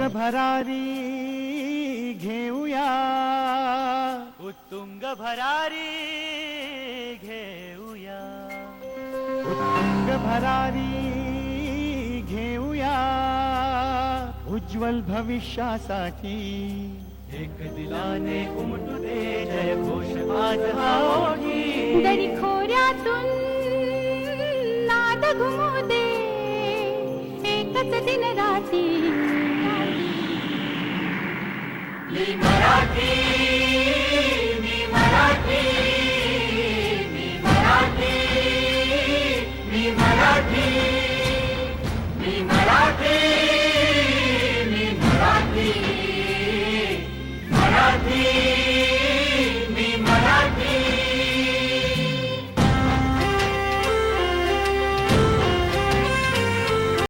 भरारी घेऊया, उत्तुंग भरारी घेऊया, उत्तुंग भरारी घेऊया, उज्ज्वल भविष्यासाठी एक दिलाने उमटू दे जय घोष आज हा ओठी. दरी खोऱ्यातून नाद घुमू दे एकच दिन राती. मी मराठी, मी मराठी, मी मराठी, मी मराठी, मी मराठी, मी मराठी, मराठी.